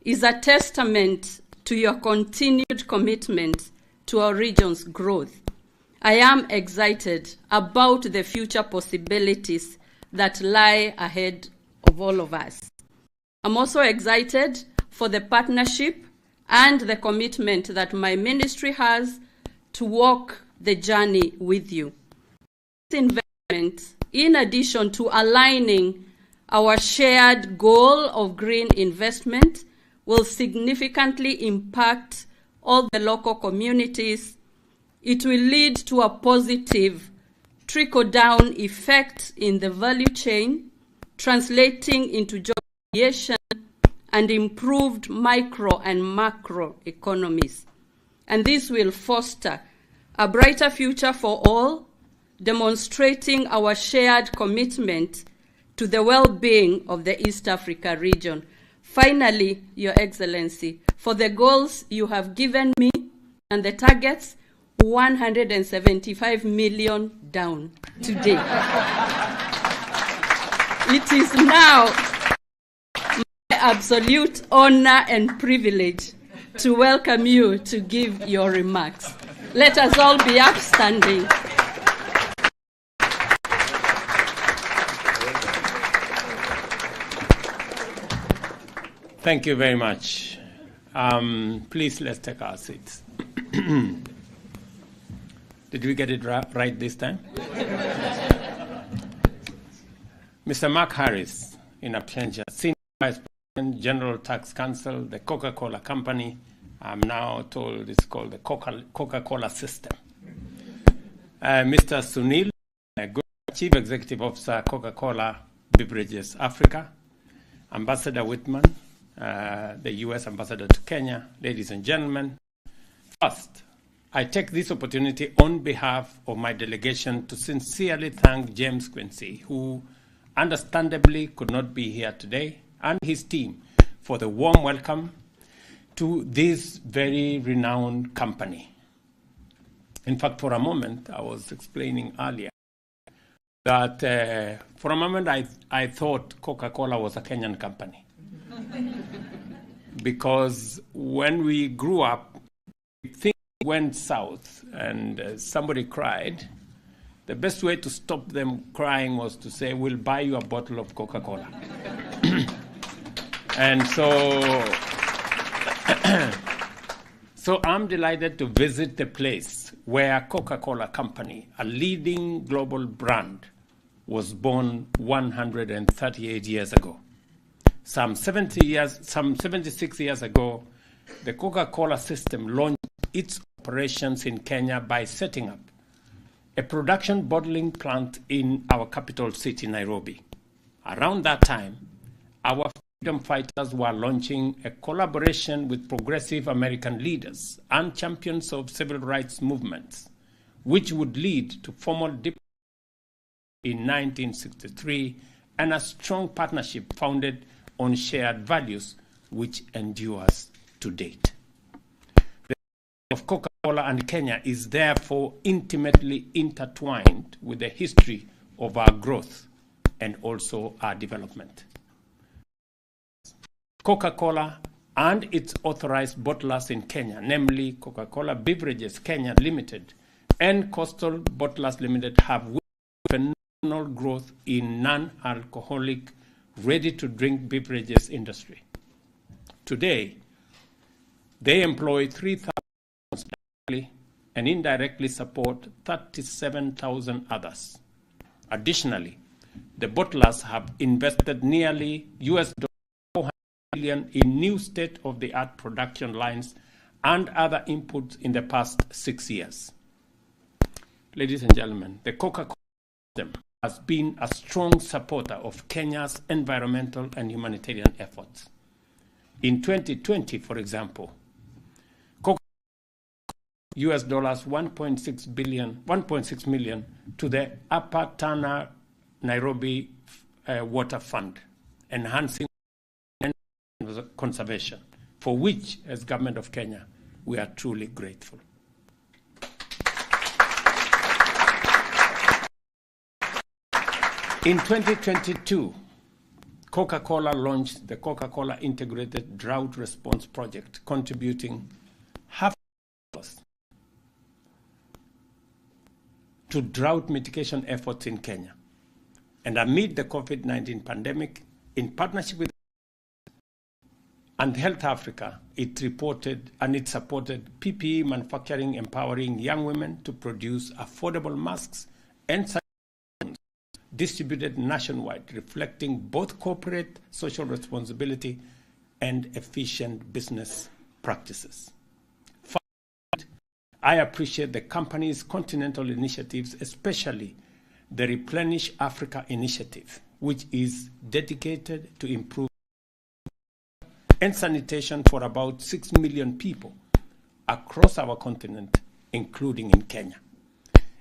is a testament to your continued commitment to our region's growth. I am excited about the future possibilities that lie ahead of all of us. I'm also excited for the partnership and the commitment that my ministry has to walk the journey with you. This investment, in addition to aligning our shared goal of green investment, will significantly impact all the local communities. It will lead to a positive trickle-down effect in the value chain, translating into job creation and improved micro and macro economies. And this will foster a brighter future for all, demonstrating our shared commitment to the well-being of the East Africa region. Finally, Your Excellency, for the goals you have given me and the targets, 175 million down today. It is now my absolute honor and privilege to welcome you to give your remarks. Let us all be upstanding. Thank you very much. Please, let's take our seats. Did we get it right this time? Mr. Mark Harris, in absentia, Senior Vice President, General Tax Council, the Coca-Cola Company. I'm now told it's called the Coca-Cola system. Mr. Sunil, Chief Executive Officer, Coca-Cola Beverages Africa. Ambassador Whitman, the U.S. Ambassador to Kenya. Ladies and gentlemen, first, I take this opportunity on behalf of my delegation to sincerely thank James Quincy, who understandably could not be here today, and his team for the warm welcome to this very renowned company. In fact, for a moment, I was explaining earlier that for a moment I thought Coca-Cola was a Kenyan company. Because when we grew up, things went south and somebody cried. The best way to stop them crying was to say, we'll buy you a bottle of Coca-Cola. And so I'm delighted to visit the place where Coca-Cola Company, a leading global brand, was born 138 years ago. Some 76 years ago, the Coca-Cola system launched its operations in Kenya by setting up a production bottling plant in our capital city, Nairobi. Around that time, our freedom fighters were launching a collaboration with progressive American leaders and champions of civil rights movements, which would lead to formal diplomacy in 1963 and a strong partnership founded on shared values, which endures to date. The history of Coca-Cola and Kenya is therefore intimately intertwined with the history of our growth and also our development. Coca-Cola and its authorized bottlers in Kenya, namely Coca-Cola Beverages Kenya Limited and Coastal Bottlers Limited, have witnessed phenomenal growth in non-alcoholic, ready-to-drink beverages industry. Today, they employ 3,000 directly and indirectly support 37,000 others. Additionally, the bottlers have invested nearly $400 million in new state-of-the-art production lines and other inputs in the past 6 years. Ladies and gentlemen, the Coca-Cola system has been a strong supporter of Kenya's environmental and humanitarian efforts. In 2020, for example, Coca-Cola US dollars 1.6 million to the Upper Tana Nairobi Water Fund, enhancing conservation, for which, as government of Kenya, we are truly grateful. In 2022, Coca-Cola launched the Coca-Cola Integrated Drought Response Project, contributing half to drought mitigation efforts in Kenya. And amid the COVID-19 pandemic, in partnership with and Health Africa, it reported and it supported PPE manufacturing, empowering young women to produce affordable masks and sanitation distributed nationwide, reflecting both corporate social responsibility and efficient business practices. Finally, I appreciate the company's continental initiatives, especially the Replenish Africa initiative, which is dedicated to improve and sanitation for about 6 million people across our continent, including in Kenya.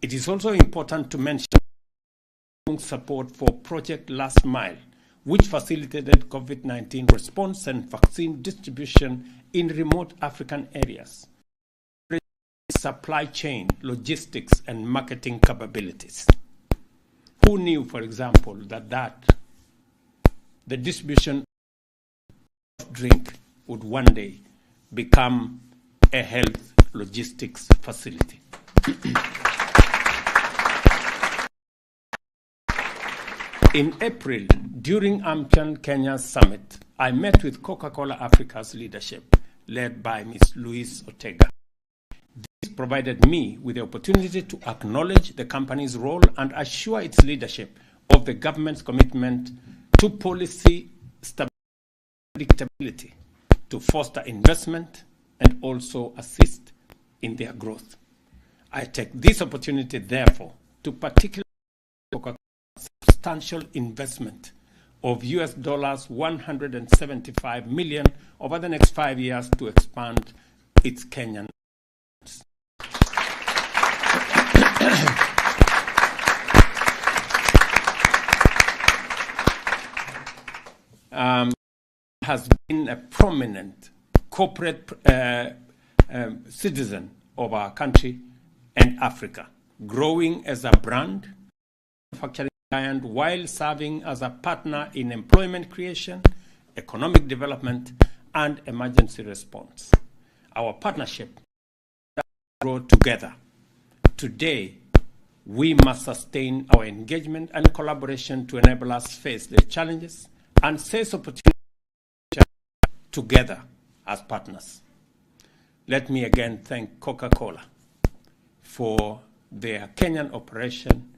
It is also important to mention support for Project Last Mile, which facilitated COVID-19 response and vaccine distribution in remote African areas, supply chain, logistics, and marketing capabilities. Who knew, for example, that the distribution drink would one day become a health logistics facility? In April, during AMCHAN Kenya's summit, I met with Coca-Cola Africa's leadership, led by Ms. Louise Ortega. This provided me with the opportunity to acknowledge the company's role and assure its leadership of the government's commitment to policy stability, predictability, to foster investment and also assist in their growth. I take this opportunity, therefore, to particularly Coca-Cola's substantial investment of US dollars 175 million over the next 5 years to expand its Kenyan has been a prominent corporate citizen of our country and Africa, growing as a brand manufacturing giant while serving as a partner in employment creation, economic development, and emergency response. Our partnership grow together. Today, we must sustain our engagement and collaboration to enable us face the challenges and seize opportunities together as partners. Let me again thank Coca-Cola for their Kenyan operation,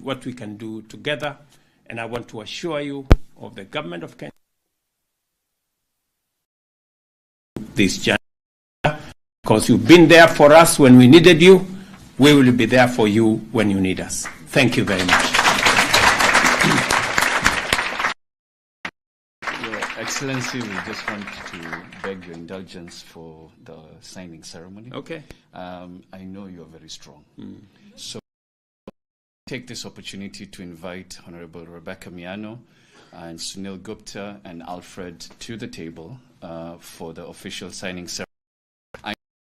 what we can do together, and I want to assure you of the government of Kenya this journey, because you've been there for us when we needed you. We will be there for you when you need us. Thank you very much. Your Excellency, we just want to beg your indulgence for the signing ceremony. Okay. I know you're very strong. So take this opportunity to invite Honorable Rebecca Miano and Sunil Gupta and Alfred to the table for the official signing ceremony.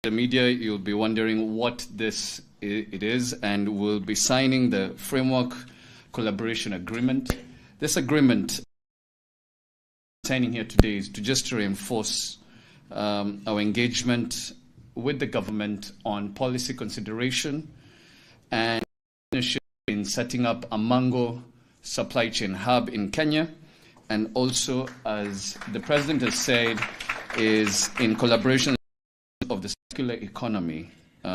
The media, you'll be wondering what it is, and we'll be signing the Framework Collaboration Agreement. This agreement signing here today is to just reinforce our engagement with the government on policy consideration and in setting up a mango supply chain hub in Kenya, and also, as the President has said, is in collaboration of the circular economy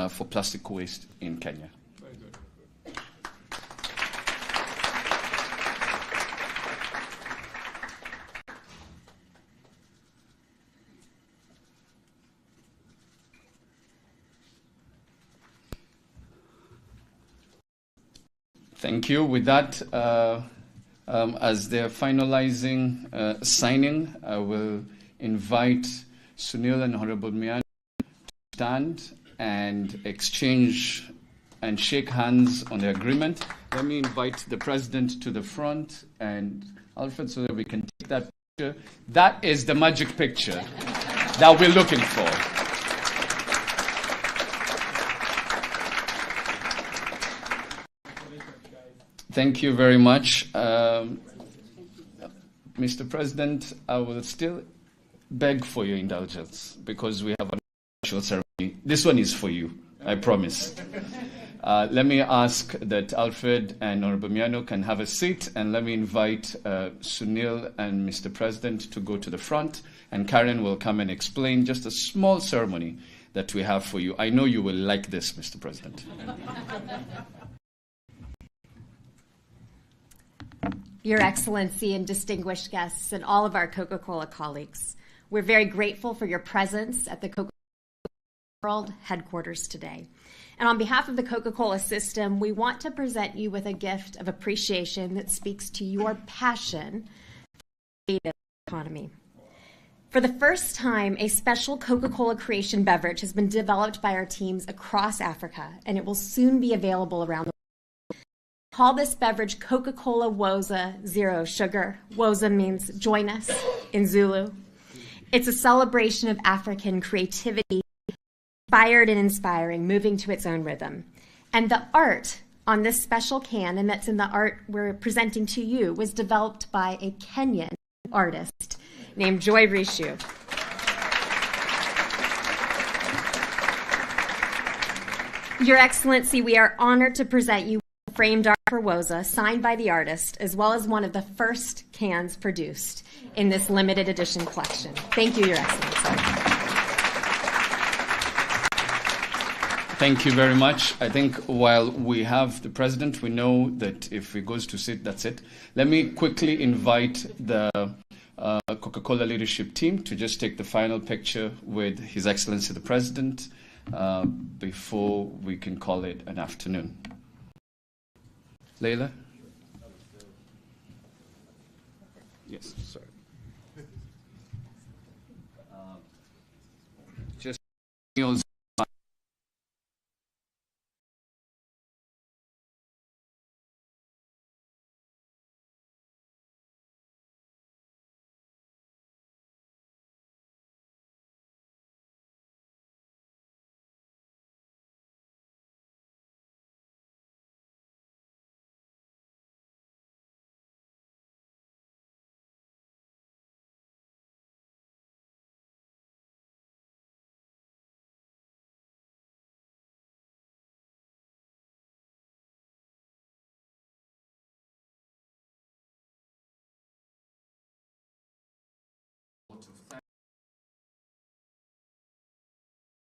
for plastic waste in Kenya. Very good. Thank you. With that, as they're finalizing signing, I will invite Sunil and Honorable Mian to stand and exchange and shake hands on the agreement. Let me invite the President to the front and Alfred so that we can take that picture. That is the magic picture that we're looking for. Thank you very much. Mr. President, I will still beg for your indulgence because we have a short ceremony. This one is for you, I promise. Let me ask that Alfred and Honorable Miano can have a seat, and let me invite Sunil and Mr. President to go to the front, and Karen will come and explain just a small ceremony that we have for you. I know you will like this, Mr. President. Your Excellency and distinguished guests and all of our Coca-Cola colleagues, we're very grateful for your presence at the Coca-Cola World headquarters today. And on behalf of the Coca-Cola system, we want to present you with a gift of appreciation that speaks to your passion for the economy. For the first time, a special Coca-Cola creation beverage has been developed by our teams across Africa, and it will soon be available around the world. Call this beverage Coca-Cola Woza Zero Sugar. Woza means join us in Zulu. It's a celebration of African creativity, inspired and inspiring, moving to its own rhythm. And the art on this special can, and that's in the art we're presenting to you, was developed by a Kenyan artist named Joy Rishu. Your Excellency, we are honored to present you framed art for Woza, signed by the artist, as well as one of the first cans produced in this limited edition collection. Thank you, Your Excellency. Thank you very much. I think while we have the President, we know that if he goes to sit, that's it. Let me quickly invite the Coca-Cola leadership team to just take the final picture with His Excellency the President before we can call it an afternoon. Leila? Yes, sorry. Just